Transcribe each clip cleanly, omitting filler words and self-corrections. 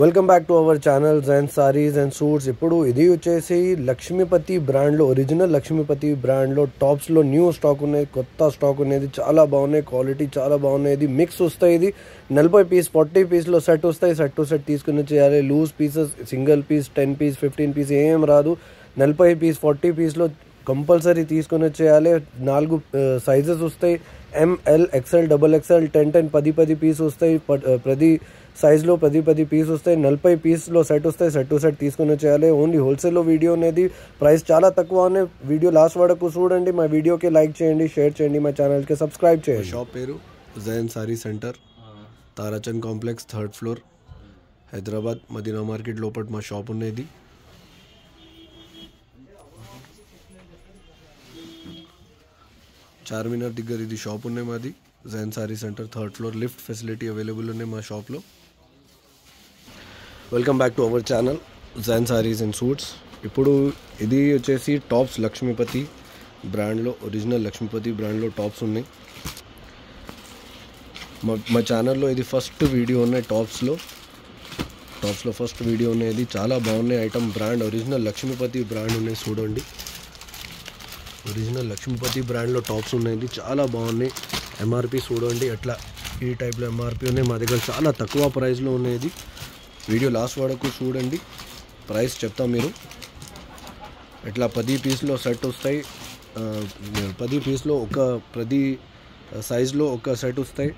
Welcome back to our channels and saris and suits. ఇప్పుడు ఇది వచ్చేసి లక్ష్మీపతి బ్రాండ్లో, ఒరిజినల్ లక్ష్మీపతి బ్రాండ్లో టాప్స్లో న్యూ స్టాక్ ఉన్నాయి, కొత్త స్టాక్ ఉన్నది. చాలా బాగున్నాయి, క్వాలిటీ చాలా బాగున్నాయి. మిక్స్ వస్తాయి. ఇది 40 పీస్ 40 పీస్లో సెట్ వస్తాయి. సెట్ టు సెట్ తీసుకుని చేయాలి. Loose pieces, single piece, 10 piece, 15 piece ఏం రాదు. 40 పీస్ 40 పీస్లో కంపల్సరీ తీసుకుని చేయాలి. 4 సైజెస్ వస్తాయి. ML, XL, XXL, 10 10 పీస్ వస్తాయి. ప్రతి సైజ్లో 10 పీస్ వస్తాయి. 40 పీస్లో సెట్ వస్తాయి. సెట్ టు సెట్ తీసుకుని చేయాలి. ఓన్లీ హోల్సేల్లో వీడియో అనేది, ప్రైస్ చాలా తక్కువ ఉన్నాయి. వీడియో లాస్ట్ వరకు చూడండి. మా వీడియోకి లైక్ చేయండి, షేర్ చేయండి, మా ఛానల్కి సబ్స్క్రైబ్ చేయండి. షాప్ పేరు Jain sari centre, Tarachand complex, 3rd floor, Hyderabad, Madina market లోపల మా షాప్ ఉన్నది. చార్మినార్ దగ్గర ఇది షాప్ ఉన్నాయి మాది. Jain sari centre 3rd floor. Lift facility available ఉన్నాయి మా షాప్లో. Welcome back to our channel Jain saris and suits. ఇప్పుడు ఇది వచ్చేసి టాప్స్ లక్ష్మీపతి బ్రాండ్లో, ఒరిజినల్ లక్ష్మీపతి బ్రాండ్లో టాప్స్ ఉన్నాయి. మా ఛానల్లో ఇది ఫస్ట్ వీడియో ఉన్నాయి. టాప్స్లో ఫస్ట్ వీడియో ఉన్నాయి. చాలా బాగున్నాయి item. Brand original Lakshmipati brand ఉన్నాయి. చూడండి, ఒరిజినల్ లక్ష్మీపతి బ్రాండ్లో టాప్స్ ఉన్నాయి. చాలా బాగున్నాయి. ఎంఆర్పి చూడండి, అట్లా ఈ టైప్లో ఎంఆర్పి ఉన్నాయి. మా దగ్గర చాలా తక్కువ ప్రైస్లో ఉన్నాయి. వీడియో లాస్ట్ వరకు చూడండి, ప్రైస్ చెప్తాం. మీరు ఇట్లా 10 పీస్లో సెట్ వస్తాయి. 10 పీస్లో ప్రతి సైజులో ఒక సెట్ వస్తాయి.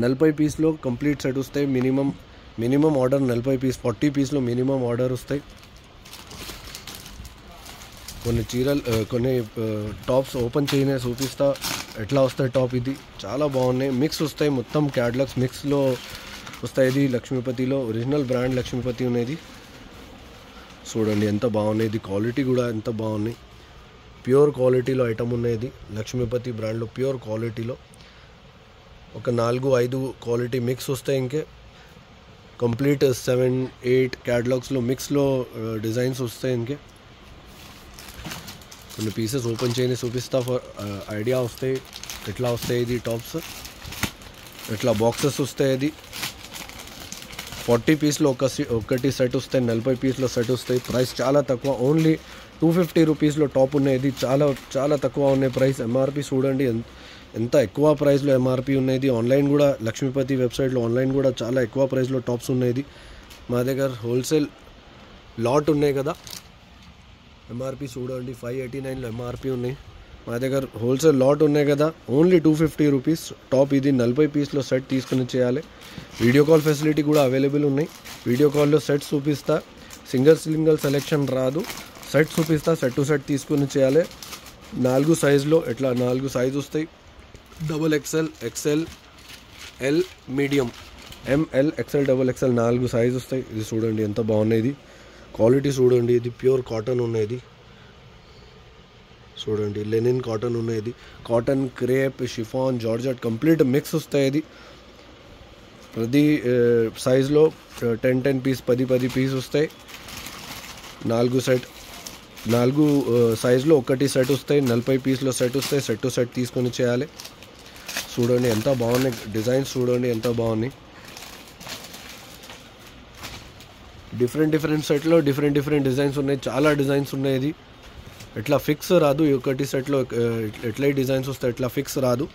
40 పీస్లో కంప్లీట్ సెట్ వస్తాయి. Minimum order 40 piece. 40 పీస్లో మినిమం ఆర్డర్ వస్తాయి. కొన్ని టాప్స్ ఓపెన్ చేయనే చూపిస్తా ఎట్లా వస్తాయి టాప్. ఇది చాలా బాగున్నాయి. మిక్స్ వస్తాయి, మొత్తం క్యాటలాగ్స్ మిక్స్లో వస్తాయి. ఇది లక్ష్మీపతిలో ఒరిజినల్ బ్రాండ్ లక్ష్మీపతి ఉన్నది. చూడండి ఎంత బాగున్నాయి. క్వాలిటీ కూడా ఎంత బాగున్నాయి. ప్యూర్ క్వాలిటీలో ఐటమ్ ఉన్నది. లక్ష్మీపతి బ్రాండ్లో ప్యూర్ క్వాలిటీలో ఒక 4-5 క్వాలిటీ మిక్స్ వస్తాయి. ఇంకే కంప్లీట్ 7-8 క్యాటలాగ్స్లో మిక్స్లో డిజైన్స్ వస్తాయి. ఇంకే కొన్ని పీసెస్ ఓపెన్ చేయని చూపిస్తా, ఐడియా వస్తాయి ఎట్లా వస్తాయి. ఇది టాప్స్ ఎట్లా బాక్సెస్ వస్తాయి. ఇది 40 పీస్లో ఒకటి సెట్ వస్తాయి. 40 పీస్లో సెట్ వస్తాయి. ప్రైస్ చాలా తక్కువ, ఓన్లీ 250 రూపీస్లో టాప్ ఉన్నాయి. ఇది చాలా తక్కువ ఉన్నాయి ప్రైస్. ఎంఆర్పి చూడండి ఎంత ఎక్కువ ప్రైస్లో ఎంఆర్పి ఉన్నది. ఆన్లైన్ కూడా లక్ష్మీపతి వెబ్సైట్లో ఆన్లైన్ కూడా చాలా ఎక్కువ ప్రైస్లో టాప్స్ ఉన్నాయి. మా దగ్గర హోల్సేల్ లాట్ ఉన్నాయి కదా. ఎంఆర్పి చూడండి 589లో ఎంఆర్పి ఉన్నాయి. మా దగ్గర హోల్సేల్ లాట్ ఉన్నాయి కదా, ఓన్లీ 250 రూపీస్ టాప్. ఇది 40 పీస్లో సెట్ తీసుకుని చేయాలి. వీడియో కాల్ ఫెసిలిటీ కూడా అవైలబుల్ ఉన్నాయి. వీడియో కాల్లో సెట్ చూపిస్తా, సింగిల్ సెలెక్షన్ రాదు. సెట్ చూపిస్తా, సెట్ టు సెట్ తీసుకుని చేయాలి. 4 సైజులో ఎట్లా 4 సైజు వస్తాయి. XXL, XL, L, medium, ML, XL, XXL 4 size వస్తాయి. ఇది చూడండి ఎంత బాగున్నాయి. ఇది క్వాలిటీ చూడండి. ఇది ప్యూర్ కాటన్ ఉన్నది. చూడండి లెనిన్ కాటన్ ఉన్నది. Cotton, crepe, chiffon, georgette complete mix వస్తాయి. ఇది ప్రతి సైజులో 10 పీస్ 10 పీస్ వస్తాయి. 4 సైజులో ఒకటి సెట్ వస్తాయి. 40 పీస్లో సెట్ వస్తాయి. సెట్ టు సెట్ తీసుకొని చేయాలి. చూడండి ఎంత బాగున్నాయి డిజైన్స్. చూడండి ఎంత బాగున్నాయి. డిఫరెంట్ సెట్లో డిఫరెంట్ డిజైన్స్ ఉన్నాయి. చాలా డిజైన్స్ ఉన్నాయి. ఇది ఎట్లా ఫిక్స్ రాదు. ఒకటి సెట్లో ఎట్లా డిజైన్స్ వస్తాయి, ఎట్లా ఫిక్స్ రాదు.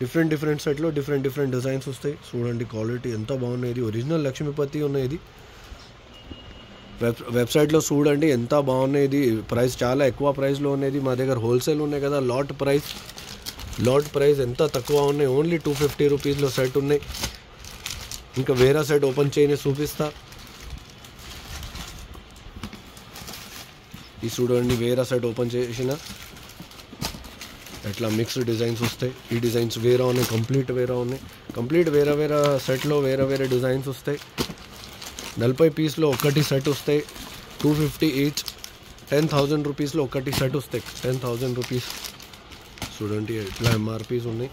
డిఫరెంట్ సెట్లో డిఫరెంట్ డిజైన్స్ వస్తాయి. చూడండి క్వాలిటీ ఎంత బాగున్నాయి. ఇది ఒరిజినల్ లక్ష్మీపతి ఉన్నది. వెబ్సైట్లో చూడండి ఎంత బాగున్నాయి. ఇది ప్రైస్ చాలా ఎక్కువ ప్రైస్లో ఉన్నది. మా దగ్గర హోల్సేల్ ఉన్నాయి కదా, లాట్ ప్రైస్ ఎంత తక్కువ ఉన్నాయి. ఓన్లీ 250 రూపీస్లో సెట్ ఉన్నాయి. ఇంకా వేరే సెట్ ఓపెన్ చేయని చూపిస్తా. ఇది చూడండి వేరే సెట్ ఓపెన్ చేసిన ఎట్లా మిక్స్డ్ డిజైన్స్ వస్తాయి. ఈ డిజైన్స్ వేరే ఉన్నాయి, కంప్లీట్ వేరే ఉన్నాయి. కంప్లీట్ వేరే సెట్లో వేరే డిజైన్స్ వస్తాయి. 40 పీస్లో ఒకటి సెట్ వస్తాయి. 250 ఈచ్. 10,000 రూపీస్లో ఒకటి సెట్ వస్తాయి. 10,000 రూపీస్. చూడండి ఎట్లా ఎంఆర్పీస్ ఉన్నాయి.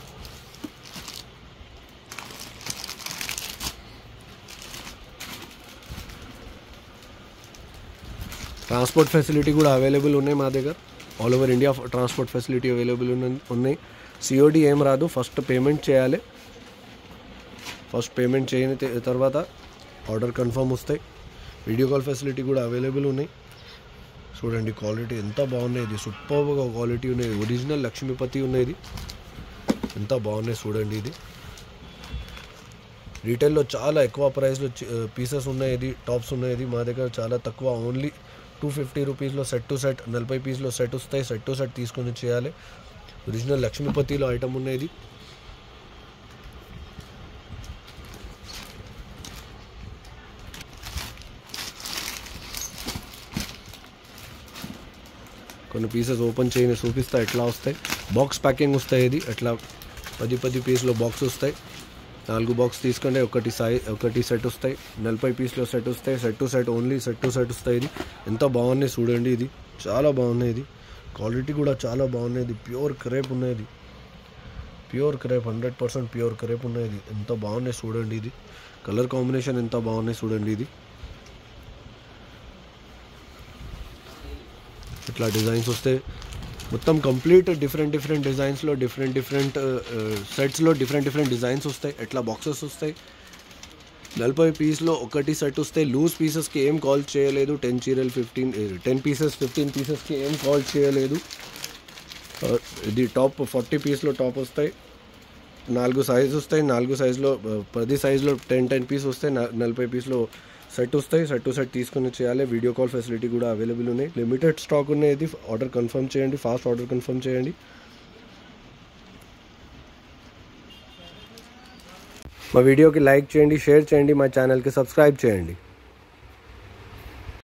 ట్రాన్స్పోర్ట్ ఫెసిలిటీ కూడా అవైలబుల్ ఉన్నాయి మా దగ్గర. All over India transport facility available ఉన్నాయి. COD ఏం రాదు. ఫస్ట్ పేమెంట్ చేయాలి. ఫస్ట్ పేమెంట్ చేయని తర్వాత ఆర్డర్ కన్ఫర్మ్ వస్తాయి. వీడియో కాల్ ఫెసిలిటీ కూడా అవైలబుల్ ఉన్నాయి. చూడండి క్వాలిటీ ఎంత బాగున్నాయి, ఇది సూపర్గా క్వాలిటీ ఉన్నాయి. ఒరిజినల్ లక్ష్మీపతి ఉన్నాయి, ఎంత బాగున్నాయి చూడండి. ఇది రీటైల్లో చాలా ఎక్కువ ప్రైస్లో పీసెస్ ఉన్నాయి, ఇది టాప్స్ ఉన్నాయి. ఇది మా దగ్గర చాలా తక్కువ, ఓన్లీ 250 రూపీస్లో సెట్ టు సెట్ 40 పీస్లో సెట్ వస్తాయి. సెట్ టు సెట్ తీసుకొని చేయాలి. ఒరిజినల్ లక్ష్మీపతిలో ఐటమ్ ఉన్నాయి. కొన్ని పీసెస్ ఓపెన్ చేయని చూపిస్తా ఎట్లా వస్తాయి. బాక్స్ ప్యాకింగ్ వస్తాయి. ఇది అట్లా 10 పీస్లో బాక్స్ వస్తాయి. 4 బాక్స్ తీసుకుంటే ఒకటి సెట్ వస్తాయి. 40 పీస్లో సెట్ వస్తాయి. Set to set only set to set వస్తాయి. ఇది ఎంత బాగున్నాయి చూడండి. ఇది చాలా బాగున్నాయి. ఇది క్వాలిటీ కూడా చాలా బాగున్నాయి. ఇది ప్యూర్ క్రేప్ ఉన్నాయి. ఇది ప్యూర్ క్రేప్ 100% ప్యూర్ క్రేప్ ఉన్నాయి. ఇది ఎంత బాగున్నాయి చూడండి. ఇది కలర్ కాంబినేషన్ ఎంత బాగున్నాయి చూడండి. ఇది ఇట్లా డిజైన్స్ వస్తాయి. మొత్తం కంప్లీట్ డిఫరెంట్ డిజైన్స్లో డిఫరెంట్ సెట్స్లో డిఫరెంట్ డిజైన్స్ వస్తాయి. ఎట్లా బాక్సెస్ వస్తాయి. 40 పీస్లో ఒకటి సెట్ వస్తాయి. లూజ్ పీసెస్కి ఏం కాల్ చేయలేదు. 10 చీరలు 10 పీసెస్ 15 పీసెస్కి ఏం కాల్ చేయలేదు. ఇది టాప్ 40 పీస్లో టాప్ వస్తాయి. 4 సైజ్ వస్తాయి. 4 సైజులో 10 సైజులో 10 పీస్ వస్తాయి. 40 పీస్లో సెట్ వస్తాయి. సెట్ టు సెట్ తీసుకుని చేయాలి. వీడియో కాల్ ఫెసిలిటీ కూడా అవైలబుల్ ఉన్నాయి. లిమిటెడ్ స్టాక్ ఉన్నాయి. ఇది ఆర్డర్ కన్ఫర్మ్ చేయండి. ఫాస్ట్ ఆర్డర్ కన్ఫర్మ్ చేయండి. మా వీడియోకి లైక్ చేయండి, షేర్ చేయండి, మా ఛానల్కి సబ్స్క్రైబ్ చేయండి.